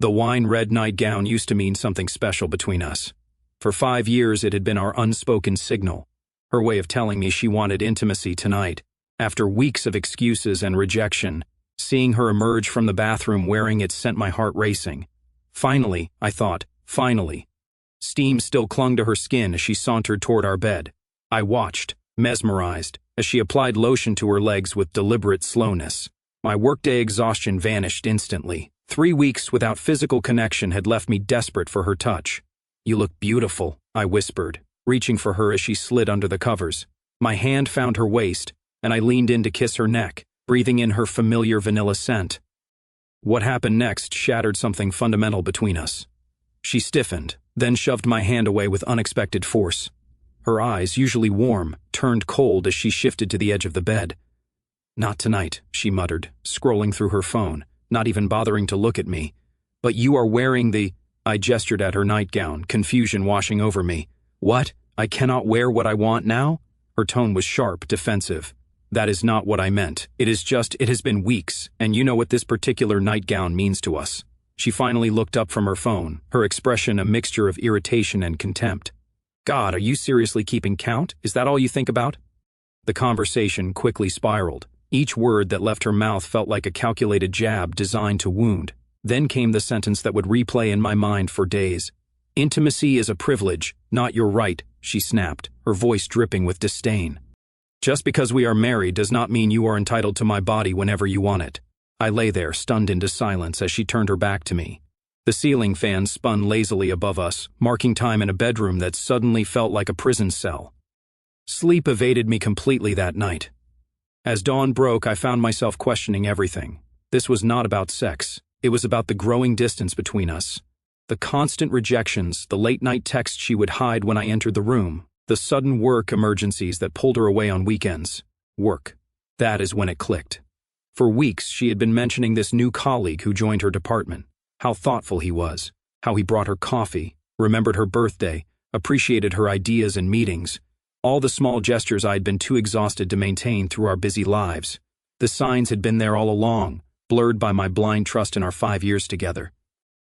The wine-red nightgown used to mean something special between us. For 5 years it had been our unspoken signal, her way of telling me she wanted intimacy tonight. After weeks of excuses and rejection, seeing her emerge from the bathroom wearing it sent my heart racing. Finally, I thought, finally. Steam still clung to her skin as she sauntered toward our bed. I watched, mesmerized, as she applied lotion to her legs with deliberate slowness. My workday exhaustion vanished instantly. 3 weeks without physical connection had left me desperate for her touch. "You look beautiful," I whispered, reaching for her as she slid under the covers. My hand found her waist, and I leaned in to kiss her neck, breathing in her familiar vanilla scent. What happened next shattered something fundamental between us. She stiffened, then shoved my hand away with unexpected force. Her eyes, usually warm, turned cold as she shifted to the edge of the bed. "Not tonight," she muttered, scrolling through her phone, not even bothering to look at me. "But you are wearing the—" I gestured at her nightgown, confusion washing over me. "What? I cannot wear what I want now?" Her tone was sharp, defensive. "That is not what I meant. It has been weeks, and you know what this particular nightgown means to us." She finally looked up from her phone, her expression a mixture of irritation and contempt. "God, are you seriously keeping count? Is that all you think about?" The conversation quickly spiraled. Each word that left her mouth felt like a calculated jab designed to wound. Then came the sentence that would replay in my mind for days. "Intimacy is a privilege, not your right," she snapped, her voice dripping with disdain. "Just because we are married does not mean you are entitled to my body whenever you want it." I lay there, stunned into silence as she turned her back to me. The ceiling fan spun lazily above us, marking time in a bedroom that suddenly felt like a prison cell. Sleep evaded me completely that night. As dawn broke, I found myself questioning everything. This was not about sex. It was about the growing distance between us. The constant rejections, the late-night texts she would hide when I entered the room, the sudden work emergencies that pulled her away on weekends. Work. That is when it clicked. For weeks, she had been mentioning this new colleague who joined her department. How thoughtful he was. How he brought her coffee, remembered her birthday, appreciated her ideas and meetings. All the small gestures I had been too exhausted to maintain through our busy lives. The signs had been there all along, blurred by my blind trust in our 5 years together.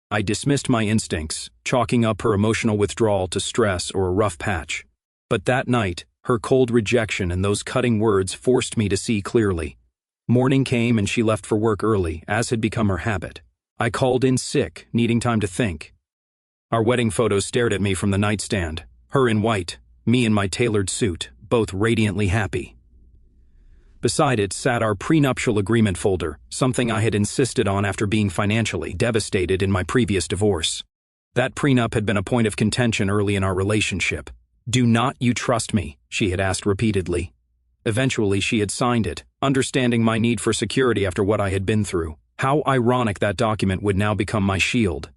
I dismissed my instincts, chalking up her emotional withdrawal to stress or a rough patch. But that night, her cold rejection and those cutting words forced me to see clearly. Morning came and she left for work early, as had become her habit. I called in sick, needing time to think. Our wedding photos stared at me from the nightstand, her in white, me in my tailored suit, both radiantly happy. Beside it sat our prenuptial agreement folder, something I had insisted on after being financially devastated in my previous divorce. That prenup had been a point of contention early in our relationship. "Do not you trust me?" she had asked repeatedly. Eventually she had signed it, understanding my need for security after what I had been through. How ironic that document would now become my shield.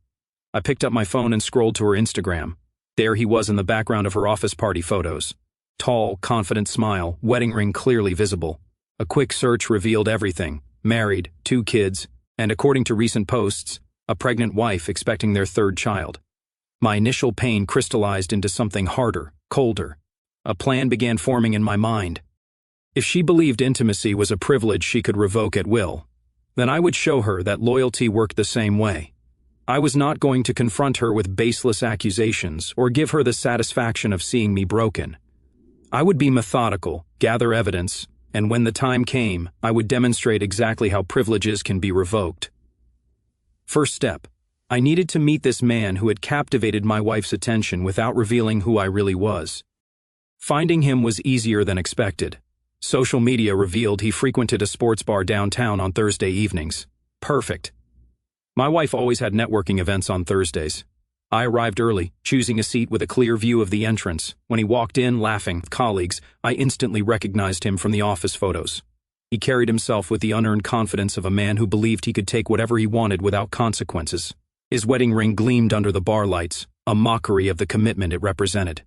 I picked up my phone and scrolled to her Instagram. There he was in the background of her office party photos. Tall, confident smile, wedding ring clearly visible. A quick search revealed everything. Married, 2 kids, and according to recent posts, a pregnant wife expecting their 3rd child. My initial pain crystallized into something harder, colder. A plan began forming in my mind. If she believed intimacy was a privilege she could revoke at will, then I would show her that loyalty worked the same way. I was not going to confront her with baseless accusations or give her the satisfaction of seeing me broken. I would be methodical, gather evidence, and when the time came, I would demonstrate exactly how privileges can be revoked. First step, I needed to meet this man who had captivated my wife's attention without revealing who I really was. Finding him was easier than expected. Social media revealed he frequented a sports bar downtown on Thursday evenings. Perfect. My wife always had networking events on Thursdays. I arrived early, choosing a seat with a clear view of the entrance. When he walked in, laughing with colleagues, I instantly recognized him from the office photos. He carried himself with the unearned confidence of a man who believed he could take whatever he wanted without consequences. His wedding ring gleamed under the bar lights, a mockery of the commitment it represented.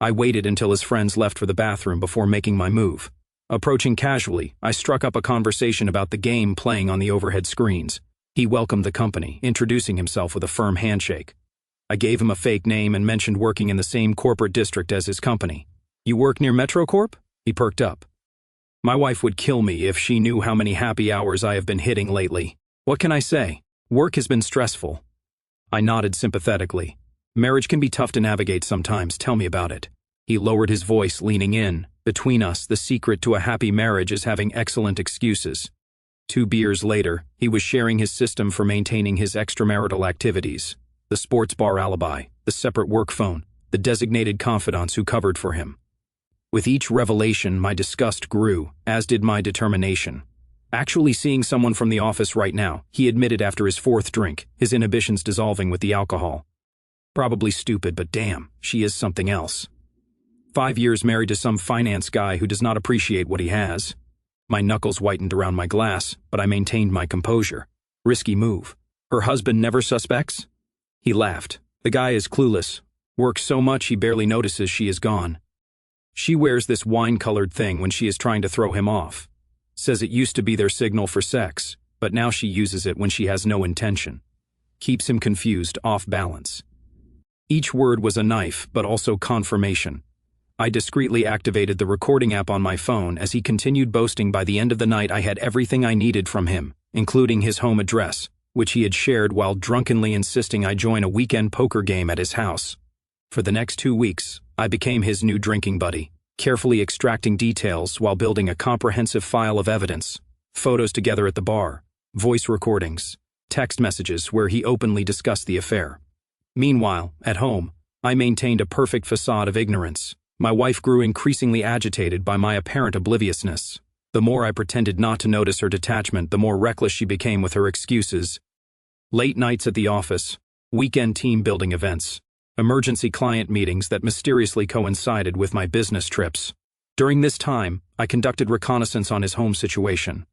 I waited until his friends left for the bathroom before making my move. Approaching casually, I struck up a conversation about the game playing on the overhead screens. He welcomed the company, introducing himself with a firm handshake. I gave him a fake name and mentioned working in the same corporate district as his company. "You work near MetroCorp?" He perked up. My wife would kill me if she knew how many happy hours I have been hitting lately. What can I say? Work has been stressful. I nodded sympathetically. Marriage can be tough to navigate sometimes, tell me about it. He lowered his voice, leaning in. Between us, the secret to a happy marriage is having excellent excuses. 2 beers later, he was sharing his system for maintaining his extramarital activities. The sports bar alibi, the separate work phone, the designated confidants who covered for him. With each revelation, my disgust grew, as did my determination. Actually seeing someone from the office right now, he admitted after his 4th drink, his inhibitions dissolving with the alcohol. Probably stupid, but damn, she is something else. 5 years married to some finance guy who does not appreciate what he has. My knuckles whitened around my glass, but I maintained my composure. Risky move. Her husband never suspects? He laughed. The guy is clueless. Works so much he barely notices she is gone. She wears this wine-colored thing when she is trying to throw him off. Says it used to be their signal for sex, but now she uses it when she has no intention. Keeps him confused, off balance. Each word was a knife, but also confirmation. I discreetly activated the recording app on my phone as he continued boasting by the end of the night I had everything I needed from him, including his home address, which he had shared while drunkenly insisting I join a weekend poker game at his house. For the next 2 weeks, I became his new drinking buddy, carefully extracting details while building a comprehensive file of evidence, photos together at the bar, voice recordings, text messages where he openly discussed the affair. Meanwhile, at home, I maintained a perfect facade of ignorance. My wife grew increasingly agitated by my apparent obliviousness. The more I pretended not to notice her detachment, the more reckless she became with her excuses. Late nights at the office, weekend team-building events, emergency client meetings that mysteriously coincided with my business trips. During this time, I conducted reconnaissance on his home situation.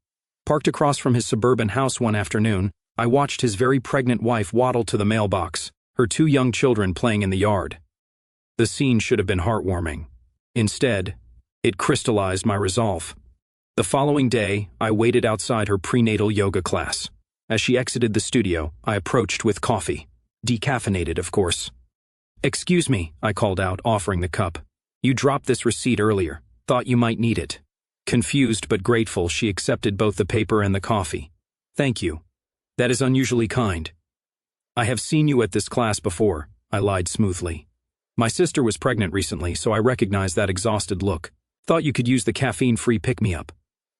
Parked across from his suburban house one afternoon, I watched his very pregnant wife waddle to the mailbox, her 2 young children playing in the yard. The scene should have been heartwarming. Instead, it crystallized my resolve. The following day, I waited outside her prenatal yoga class. As she exited the studio, I approached with coffee. Decaffeinated, of course. "Excuse me," I called out, offering the cup. "You dropped this receipt earlier. Thought you might need it." Confused but grateful, she accepted both the paper and the coffee. "Thank you. That is unusually kind." "I have seen you at this class before," I lied smoothly. "My sister was pregnant recently, so I recognized that exhausted look. Thought you could use the caffeine-free pick-me-up."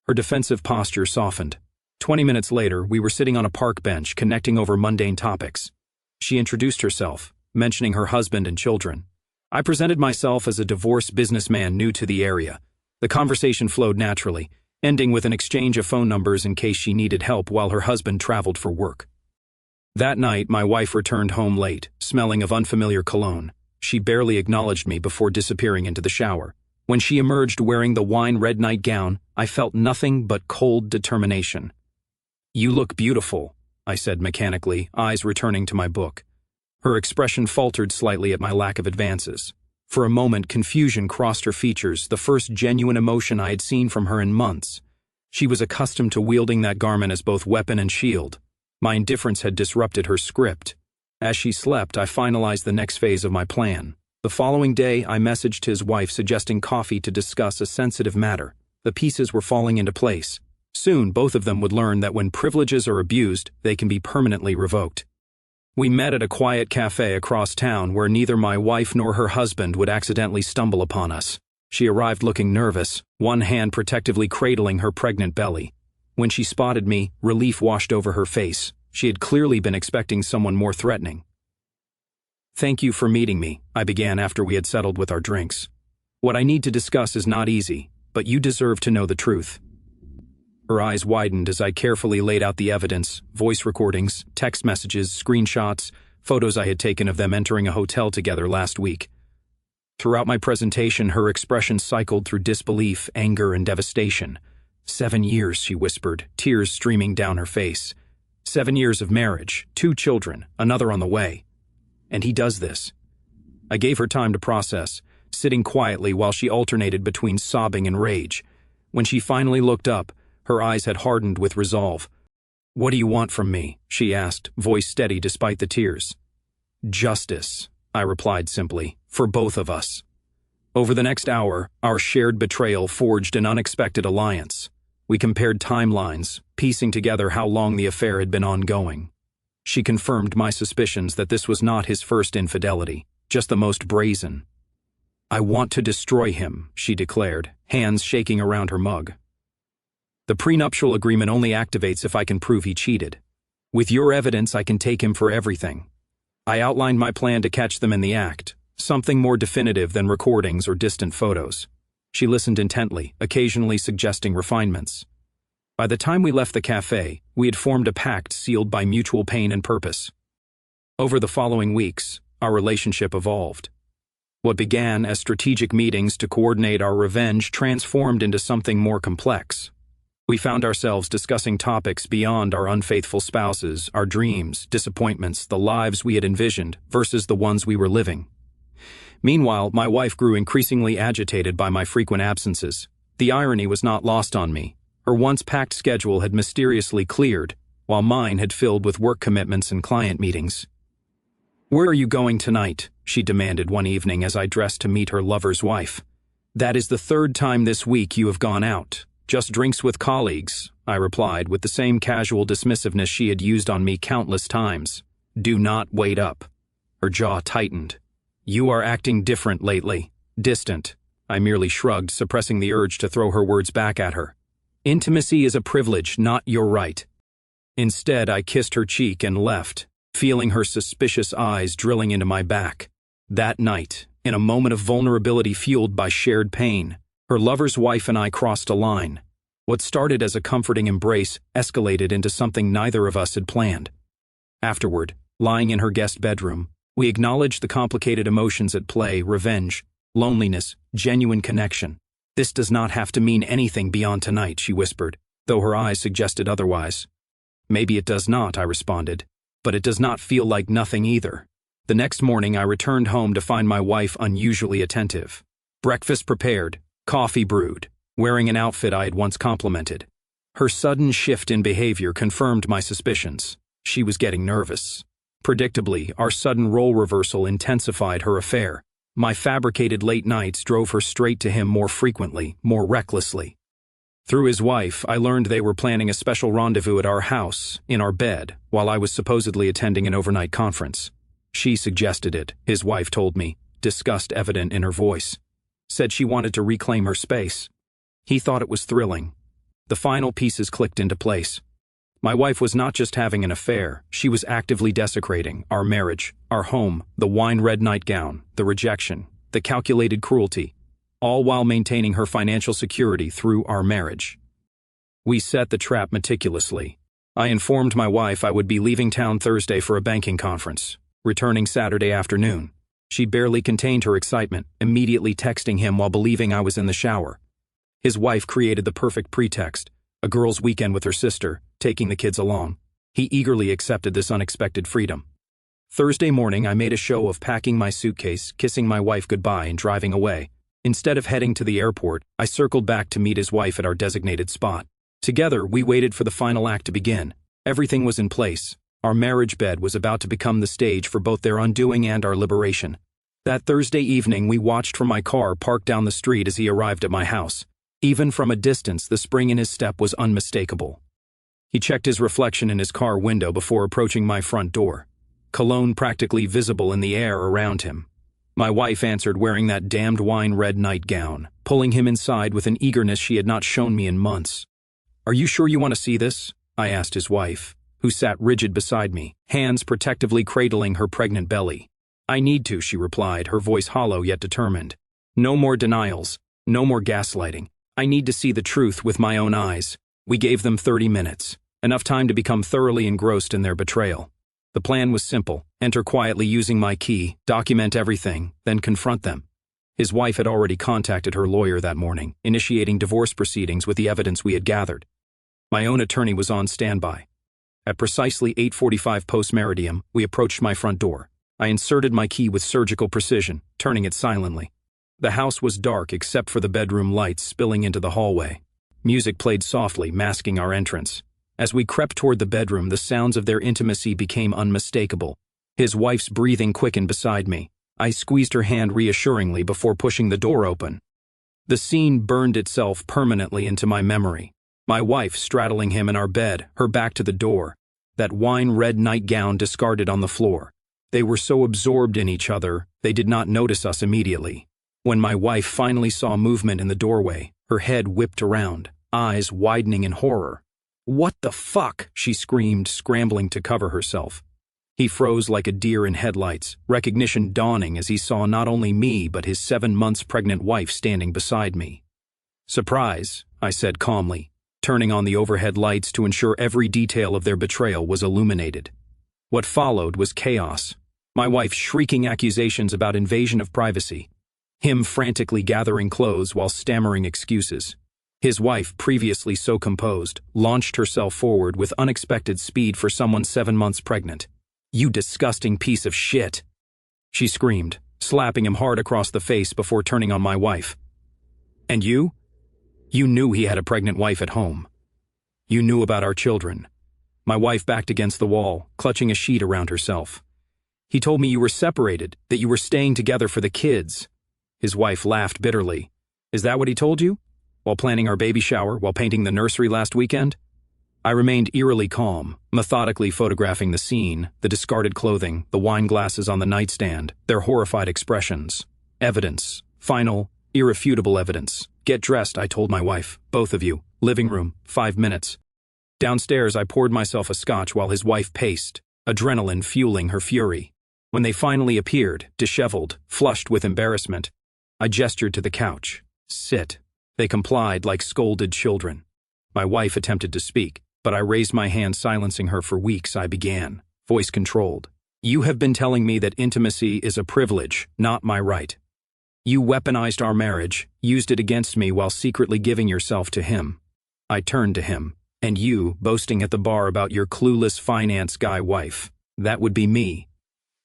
Her defensive posture softened. 20 minutes later, we were sitting on a park bench, connecting over mundane topics. She introduced herself, mentioning her husband and children. I presented myself as a divorced businessman new to the area. The conversation flowed naturally, ending with an exchange of phone numbers in case she needed help while her husband traveled for work. That night, my wife returned home late, smelling of unfamiliar cologne. She barely acknowledged me before disappearing into the shower. When she emerged wearing the wine-red nightgown, I felt nothing but cold determination. "You look beautiful," I said mechanically, eyes returning to my book. Her expression faltered slightly at my lack of advances. For a moment, confusion crossed her features, the first genuine emotion I had seen from her in months. She was accustomed to wielding that garment as both weapon and shield. My indifference had disrupted her script. As she slept, I finalized the next phase of my plan. The following day, I messaged his wife suggesting coffee to discuss a sensitive matter. The pieces were falling into place. Soon, both of them would learn that when privileges are abused, they can be permanently revoked. We met at a quiet cafe across town where neither my wife nor her husband would accidentally stumble upon us. She arrived looking nervous, one hand protectively cradling her pregnant belly. When she spotted me, relief washed over her face. She had clearly been expecting someone more threatening. "Thank you for meeting me," I began after we had settled with our drinks. "What I need to discuss is not easy, but you deserve to know the truth." Her eyes widened as I carefully laid out the evidence, voice recordings, text messages, screenshots, photos I had taken of them entering a hotel together last week. Throughout my presentation, her expression cycled through disbelief, anger, and devastation. 7 years, she whispered, tears streaming down her face. 7 years of marriage, 2 children, another on the way. And he does this. I gave her time to process, sitting quietly while she alternated between sobbing and rage. When she finally looked up, her eyes had hardened with resolve. "What do you want from me?" she asked, voice steady despite the tears. "Justice," I replied simply, "for both of us." Over the next hour, our shared betrayal forged an unexpected alliance. We compared timelines, piecing together how long the affair had been ongoing. She confirmed my suspicions that this was not his first infidelity, just the most brazen. "I want to destroy him," she declared, hands shaking around her mug. "The prenuptial agreement only activates if I can prove he cheated. With your evidence, I can take him for everything." I outlined my plan to catch them in the act, something more definitive than recordings or distant photos. She listened intently, occasionally suggesting refinements. By the time we left the cafe, we had formed a pact sealed by mutual pain and purpose. Over the following weeks, our relationship evolved. What began as strategic meetings to coordinate our revenge transformed into something more complex. We found ourselves discussing topics beyond our unfaithful spouses, our dreams, disappointments, the lives we had envisioned versus the ones we were living. Meanwhile, my wife grew increasingly agitated by my frequent absences. The irony was not lost on me. Her once-packed schedule had mysteriously cleared, while mine had filled with work commitments and client meetings. "Where are you going tonight?" she demanded one evening as I dressed to meet her lover's wife. "That is the third time this week you have gone out. Just drinks with colleagues," I replied with the same casual dismissiveness she had used on me countless times. "Do not wait up." Her jaw tightened. "You are acting different lately. Distant." I merely shrugged, suppressing the urge to throw her words back at her. "Intimacy is a privilege, not your right." Instead, I kissed her cheek and left, feeling her suspicious eyes drilling into my back. That night, in a moment of vulnerability fueled by shared pain, her lover's wife and I crossed a line. What started as a comforting embrace escalated into something neither of us had planned. Afterward, lying in her guest bedroom, we acknowledged the complicated emotions at play: revenge, loneliness, genuine connection. "This does not have to mean anything beyond tonight," she whispered, though her eyes suggested otherwise. "Maybe it does not," I responded, "but it does not feel like nothing either." The next morning I returned home to find my wife unusually attentive. Breakfast prepared, coffee brewed, wearing an outfit I had once complimented. Her sudden shift in behavior confirmed my suspicions. She was getting nervous. Predictably, our sudden role reversal intensified her affair. My fabricated late nights drove her straight to him more frequently, more recklessly. Through his wife, I learned they were planning a special rendezvous at our house, in our bed, while I was supposedly attending an overnight conference. She suggested it, his wife told me, disgust evident in her voice. Said she wanted to reclaim her space. He thought it was thrilling. The final pieces clicked into place. My wife was not just having an affair, she was actively desecrating our marriage, our home, the wine-red nightgown, the rejection, the calculated cruelty, all while maintaining her financial security through our marriage. We set the trap meticulously. I informed my wife I would be leaving town Thursday for a banking conference, returning Saturday afternoon. She barely contained her excitement, immediately texting him while believing I was in the shower. His wife created the perfect pretext: a girls' weekend with her sister, taking the kids along. He eagerly accepted this unexpected freedom. Thursday morning, I made a show of packing my suitcase, kissing my wife goodbye, and driving away. Instead of heading to the airport, I circled back to meet his wife at our designated spot. Together, we waited for the final act to begin. Everything was in place. Our marriage bed was about to become the stage for both their undoing and our liberation. That Thursday evening, we watched from my car parked down the street as he arrived at my house. Even from a distance, the spring in his step was unmistakable. He checked his reflection in his car window before approaching my front door, cologne practically visible in the air around him. My wife answered wearing that damned wine-red nightgown, pulling him inside with an eagerness she had not shown me in months. "Are you sure you want to see this?" I asked his wife, who sat rigid beside me, hands protectively cradling her pregnant belly. "I need to," she replied, her voice hollow yet determined. "No more denials, no more gaslighting. I need to see the truth with my own eyes." We gave them 30 minutes, enough time to become thoroughly engrossed in their betrayal. The plan was simple: enter quietly using my key, document everything, then confront them. His wife had already contacted her lawyer that morning, initiating divorce proceedings with the evidence we had gathered. My own attorney was on standby. At precisely 8:45 post-meridium, we approached my front door. I inserted my key with surgical precision, turning it silently. The house was dark except for the bedroom lights spilling into the hallway. Music played softly, masking our entrance. As we crept toward the bedroom, the sounds of their intimacy became unmistakable. His wife's breathing quickened beside me. I squeezed her hand reassuringly before pushing the door open. The scene burned itself permanently into my memory. My wife straddling him in our bed, her back to the door, that wine-red nightgown discarded on the floor. They were so absorbed in each other, they did not notice us immediately. When my wife finally saw movement in the doorway, her head whipped around, eyes widening in horror. "What the fuck?" she screamed, scrambling to cover herself. He froze like a deer in headlights, recognition dawning as he saw not only me but his 7 months pregnant wife standing beside me. "Surprise," I said calmly, turning on the overhead lights to ensure every detail of their betrayal was illuminated. What followed was chaos. My wife shrieking accusations about invasion of privacy. Him frantically gathering clothes while stammering excuses. His wife, previously so composed, launched herself forward with unexpected speed for someone 7 months pregnant. "You disgusting piece of shit!" she screamed, slapping him hard across the face before turning on my wife. "And you? You knew he had a pregnant wife at home. You knew about our children." My wife backed against the wall, clutching a sheet around herself. "He told me you were separated, that you were staying together for the kids." His wife laughed bitterly. "Is that what he told you? While planning our baby shower, while painting the nursery last weekend?" I remained eerily calm, methodically photographing the scene, the discarded clothing, the wine glasses on the nightstand, their horrified expressions. Evidence. Final, irrefutable evidence. "Get dressed," I told my wife. "Both of you. Living room, 5 minutes." Downstairs, I poured myself a scotch while his wife paced, adrenaline fueling her fury. When they finally appeared, disheveled, flushed with embarrassment, I gestured to the couch. "Sit." They complied like scolded children. My wife attempted to speak, but I raised my hand silencing her. "For weeks I began, voice controlled. You have been telling me that intimacy is a privilege, not my right. You weaponized our marriage, used it against me while secretly giving yourself to him." I turned to him. "And you, boasting at the bar about your clueless finance guy wife. That would be me."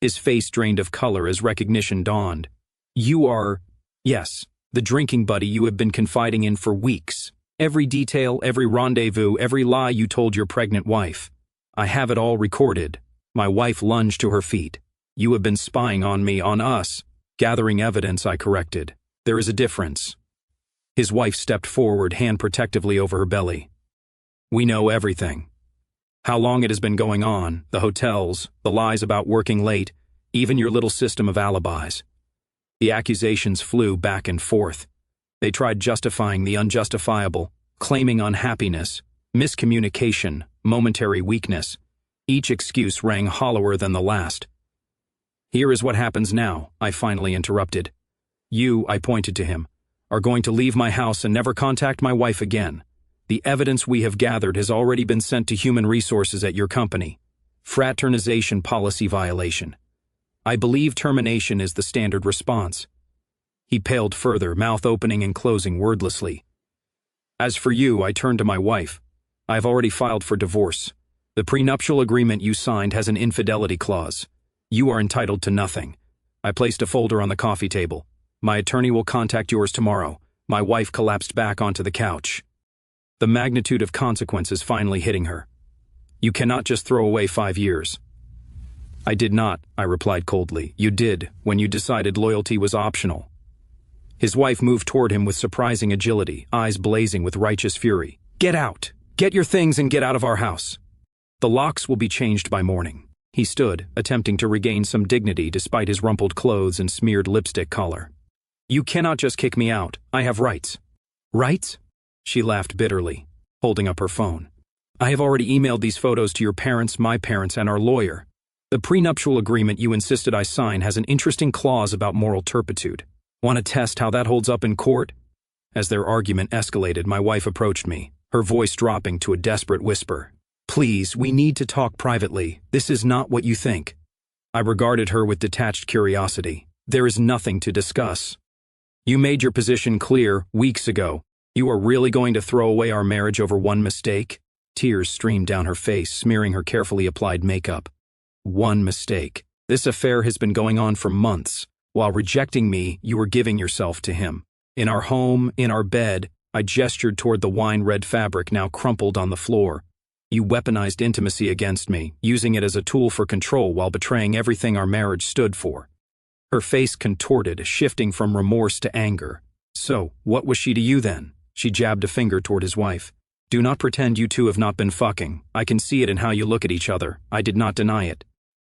His face drained of color as recognition dawned. "You are, yes, the drinking buddy you have been confiding in for weeks. Every detail, every rendezvous, every lie you told your pregnant wife. I have it all recorded." My wife lunged to her feet. "You have been spying on me, on us." Gathering evidence, I corrected. "There is a difference." His wife stepped forward, hand protectively over her belly. "We know everything. How long it has been going on, the hotels, the lies about working late, even your little system of alibis." The accusations flew back and forth. They tried justifying the unjustifiable, claiming unhappiness, miscommunication, momentary weakness. Each excuse rang hollower than the last. "Here is what happens now," I finally interrupted. "You," I pointed to him, "are going to leave my house and never contact my wife again. The evidence we have gathered has already been sent to human resources at your company. Fraternization policy violation. I believe termination is the standard response." He paled further, mouth opening and closing wordlessly. "As for you," I turned to my wife. "I have already filed for divorce. The prenuptial agreement you signed has an infidelity clause. You are entitled to nothing." I placed a folder on the coffee table. "My attorney will contact yours tomorrow." My wife collapsed back onto the couch. The magnitude of consequences finally hitting her. "You cannot just throw away 5 years." "I did not," I replied coldly. "You did, when you decided loyalty was optional." His wife moved toward him with surprising agility, eyes blazing with righteous fury. "Get out! Get your things and get out of our house. The locks will be changed by morning." He stood, attempting to regain some dignity despite his rumpled clothes and smeared lipstick collar. "You cannot just kick me out. I have rights." "Rights?" She laughed bitterly, holding up her phone. "I have already emailed these photos to your parents, my parents, and our lawyer. The prenuptial agreement you insisted I sign has an interesting clause about moral turpitude. Want to test how that holds up in court?" As their argument escalated, my wife approached me, her voice dropping to a desperate whisper. "Please, we need to talk privately. This is not what you think." I regarded her with detached curiosity. "There is nothing to discuss. You made your position clear weeks ago. You are really going to throw away our marriage over one mistake?" Tears streamed down her face, smearing her carefully applied makeup. "One mistake. This affair has been going on for months. While rejecting me, you were giving yourself to him. In our home, in our bed," I gestured toward the wine-red fabric now crumpled on the floor. "You weaponized intimacy against me, using it as a tool for control while betraying everything our marriage stood for." Her face contorted, shifting from remorse to anger. "So, what was she to you then?" She jabbed a finger toward his wife. Do not pretend you two have not been fucking. I can see it in how you look at each other. I did not deny it.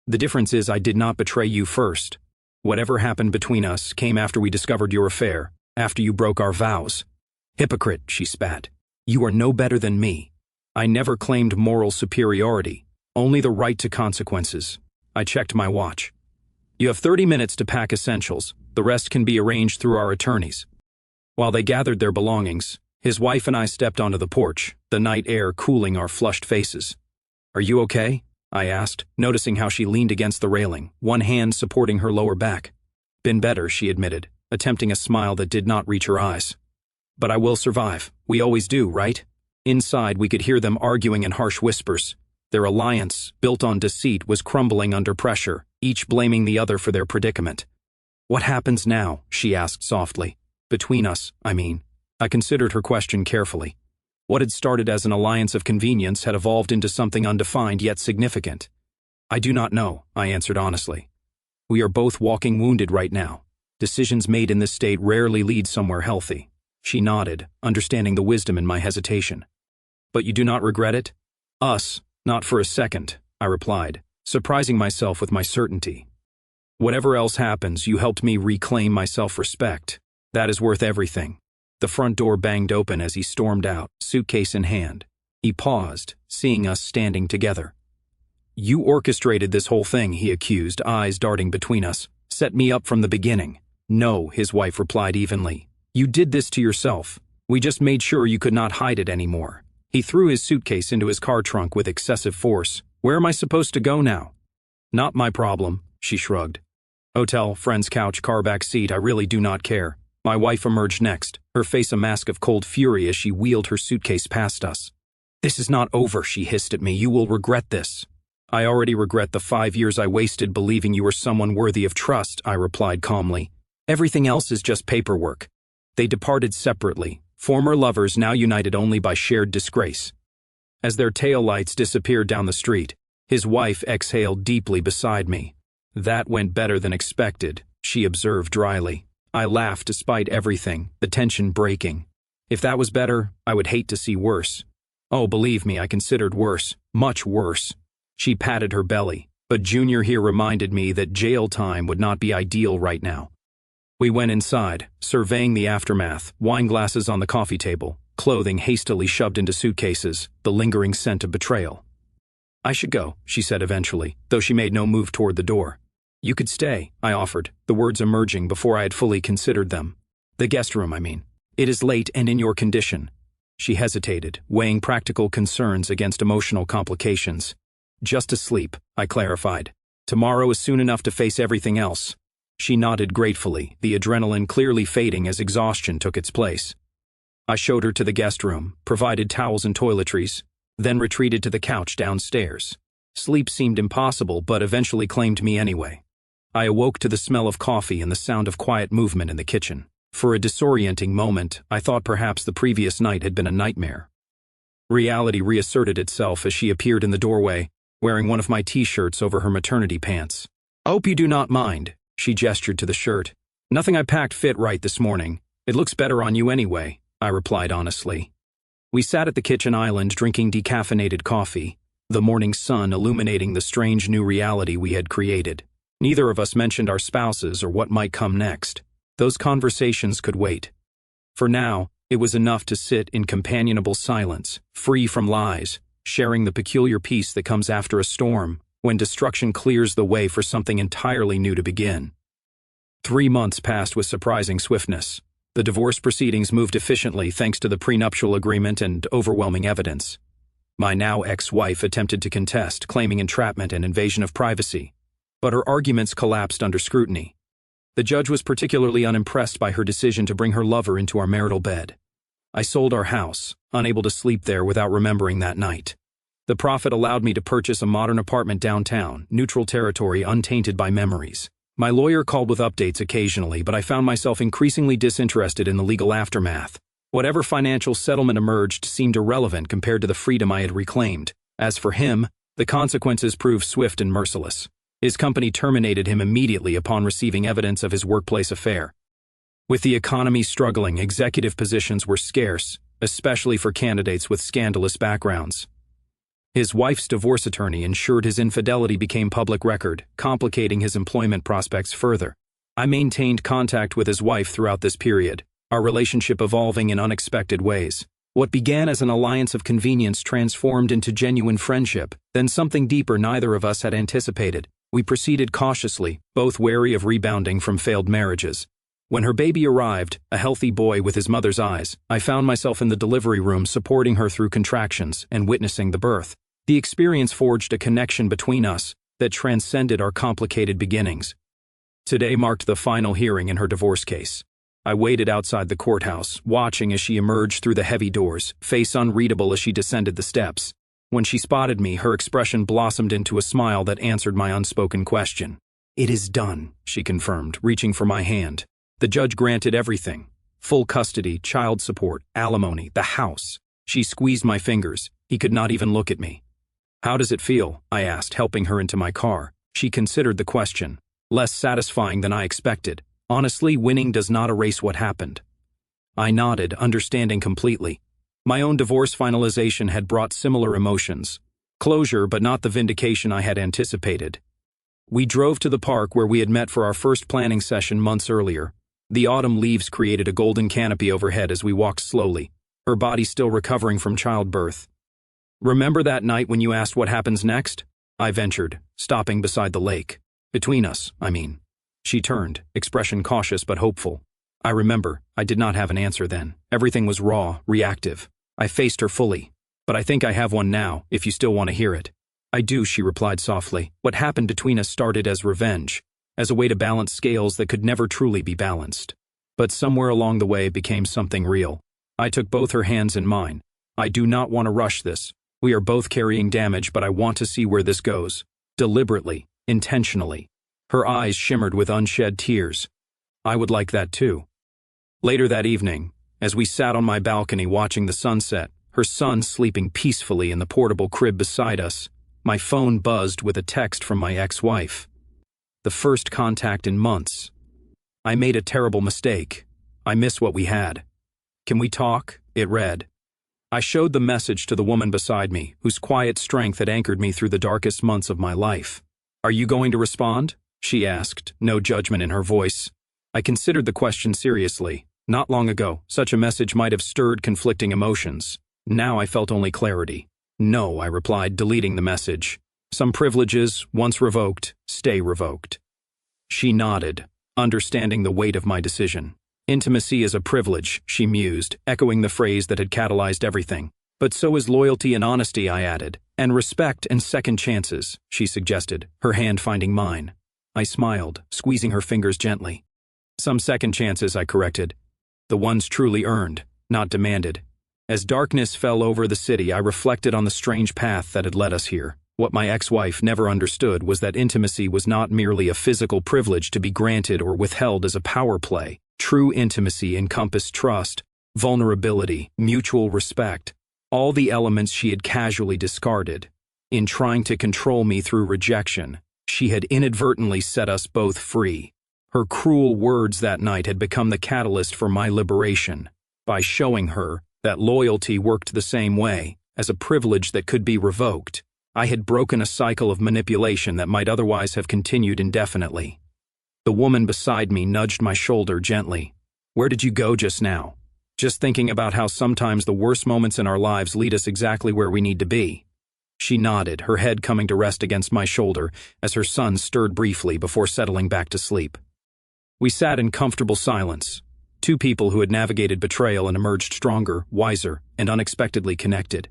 The difference is I did not betray you first. Whatever happened between us came after we discovered your affair, after you broke our vows. Hypocrite, she spat. You are no better than me. I never claimed moral superiority, only the right to consequences. I checked my watch. You have 30 minutes to pack essentials. The rest can be arranged through our attorneys. While they gathered their belongings, his wife and I stepped onto the porch, the night air cooling our flushed faces. Are you okay? I asked, noticing how she leaned against the railing, one hand supporting her lower back. Been better, she admitted, attempting a smile that did not reach her eyes. But I will survive. We always do, right? Inside, we could hear them arguing in harsh whispers. Their alliance, built on deceit, was crumbling under pressure, each blaming the other for their predicament. What happens now? She asked softly. Between us, I mean. I considered her question carefully. What had started as an alliance of convenience had evolved into something undefined yet significant. I do not know, I answered honestly. We are both walking wounded right now. Decisions made in this state rarely lead somewhere healthy. She nodded, understanding the wisdom in my hesitation. But you do not regret it? Us, not for a second, I replied, surprising myself with my certainty. Whatever else happens, you helped me reclaim my self-respect. That is worth everything. The front door banged open as he stormed out, suitcase in hand. He paused, seeing us standing together. You orchestrated this whole thing, he accused, eyes darting between us. Set me up from the beginning. No, his wife replied evenly. You did this to yourself. We just made sure you could not hide it anymore. He threw his suitcase into his car trunk with excessive force. Where am I supposed to go now? Not my problem, she shrugged. Hotel, friend's couch, car back seat, I really do not care. My wife emerged next, her face a mask of cold fury as she wheeled her suitcase past us. This is not over, she hissed at me. You will regret this. I already regret the 5 years I wasted believing you were someone worthy of trust, I replied calmly. Everything else is just paperwork. They departed separately, former lovers now united only by shared disgrace. As their taillights disappeared down the street, his wife exhaled deeply beside me. That went better than expected, she observed dryly. I laughed despite everything, the tension breaking. If that was better, I would hate to see worse. Oh, believe me, I considered worse, much worse. She patted her belly, but Junior here reminded me that jail time would not be ideal right now. We went inside, surveying the aftermath, wine glasses on the coffee table, clothing hastily shoved into suitcases, the lingering scent of betrayal. I should go, she said eventually, though she made no move toward the door. You could stay, I offered, the words emerging before I had fully considered them. The guest room, I mean. It is late and in your condition. She hesitated, weighing practical concerns against emotional complications. Just asleep, I clarified. Tomorrow is soon enough to face everything else. She nodded gratefully, the adrenaline clearly fading as exhaustion took its place. I showed her to the guest room, provided towels and toiletries, then retreated to the couch downstairs. Sleep seemed impossible, but eventually claimed me anyway. I awoke to the smell of coffee and the sound of quiet movement in the kitchen. For a disorienting moment, I thought perhaps the previous night had been a nightmare. Reality reasserted itself as she appeared in the doorway, wearing one of my t-shirts over her maternity pants. I hope you do not mind, she gestured to the shirt. Nothing I packed fit right this morning. It looks better on you anyway, I replied honestly. We sat at the kitchen island drinking decaffeinated coffee, the morning sun illuminating the strange new reality we had created. Neither of us mentioned our spouses or what might come next. Those conversations could wait. For now, it was enough to sit in companionable silence, free from lies, sharing the peculiar peace that comes after a storm, when destruction clears the way for something entirely new to begin. 3 months passed with surprising swiftness. The divorce proceedings moved efficiently thanks to the prenuptial agreement and overwhelming evidence. My now ex-wife attempted to contest, claiming entrapment and invasion of privacy, but her arguments collapsed under scrutiny. The judge was particularly unimpressed by her decision to bring her lover into our marital bed. I sold our house, unable to sleep there without remembering that night. The profit allowed me to purchase a modern apartment downtown, neutral territory untainted by memories. My lawyer called with updates occasionally, but I found myself increasingly disinterested in the legal aftermath. Whatever financial settlement emerged seemed irrelevant compared to the freedom I had reclaimed. As for him, the consequences proved swift and merciless. His company terminated him immediately upon receiving evidence of his workplace affair. With the economy struggling, executive positions were scarce, especially for candidates with scandalous backgrounds. His wife's divorce attorney ensured his infidelity became public record, complicating his employment prospects further. I maintained contact with his wife throughout this period, our relationship evolving in unexpected ways. What began as an alliance of convenience transformed into genuine friendship, then something deeper neither of us had anticipated. We proceeded cautiously, both wary of rebounding from failed marriages. When her baby arrived, a healthy boy with his mother's eyes, I found myself in the delivery room supporting her through contractions and witnessing the birth. The experience forged a connection between us that transcended our complicated beginnings. Today marked the final hearing in her divorce case. I waited outside the courthouse, watching as she emerged through the heavy doors, face unreadable as she descended the steps. When she spotted me, her expression blossomed into a smile that answered my unspoken question. "It is done," she confirmed, reaching for my hand. The judge granted everything: full custody, child support, alimony, the house. She squeezed my fingers. He could not even look at me. "How does it feel?" I asked, helping her into my car. She considered the question. "Less satisfying than I expected. Honestly, winning does not erase what happened." I nodded, understanding completely. My own divorce finalization had brought similar emotions. Closure, but not the vindication I had anticipated. We drove to the park where we had met for our first planning session months earlier. The autumn leaves created a golden canopy overhead as we walked slowly, her body still recovering from childbirth. "Remember that night when you asked what happens next?" I ventured, stopping beside the lake. "Between us, I mean." She turned, expression cautious but hopeful. I remember. I did not have an answer then. Everything was raw, reactive. I faced her fully. "But I think I have one now, if you still want to hear it." "I do," she replied softly. "What happened between us started as revenge, as a way to balance scales that could never truly be balanced. But somewhere along the way it became something real." I took both her hands in mine. "I do not want to rush this. We are both carrying damage, but I want to see where this goes. Deliberately, intentionally." Her eyes shimmered with unshed tears. "I would like that too." Later that evening, as we sat on my balcony watching the sunset, her son sleeping peacefully in the portable crib beside us, my phone buzzed with a text from my ex-wife. The first contact in months. "I made a terrible mistake. I miss what we had. Can we talk?" it read. I showed the message to the woman beside me, whose quiet strength had anchored me through the darkest months of my life. "Are you going to respond?" she asked, no judgment in her voice. I considered the question seriously. Not long ago, such a message might have stirred conflicting emotions. Now I felt only clarity. "No," I replied, deleting the message. "Some privileges, once revoked, stay revoked." She nodded, understanding the weight of my decision. "Intimacy is a privilege," she mused, echoing the phrase that had catalyzed everything. "But so is loyalty and honesty," I added. "And respect and second chances," she suggested, her hand finding mine. I smiled, squeezing her fingers gently. "Some second chances," I corrected. "The ones truly earned, not demanded." As darkness fell over the city, I reflected on the strange path that had led us here. What my ex-wife never understood was that intimacy was not merely a physical privilege to be granted or withheld as a power play. True intimacy encompassed trust, vulnerability, mutual respect, all the elements she had casually discarded. In trying to control me through rejection, she had inadvertently set us both free. Her cruel words that night had become the catalyst for my liberation. By showing her that loyalty worked the same way, as a privilege that could be revoked, I had broken a cycle of manipulation that might otherwise have continued indefinitely. The woman beside me nudged my shoulder gently. "Where did you go just now?" "Just thinking about how sometimes the worst moments in our lives lead us exactly where we need to be." She nodded, her head coming to rest against my shoulder as her son stirred briefly before settling back to sleep. We sat in comfortable silence, two people who had navigated betrayal and emerged stronger, wiser, and unexpectedly connected.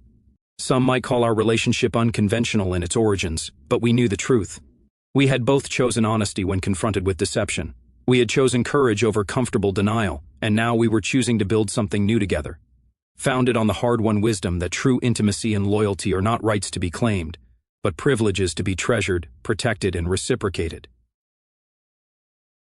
Some might call our relationship unconventional in its origins, but we knew the truth. We had both chosen honesty when confronted with deception. We had chosen courage over comfortable denial, and now we were choosing to build something new together. Founded on the hard-won wisdom that true intimacy and loyalty are not rights to be claimed, but privileges to be treasured, protected, and reciprocated.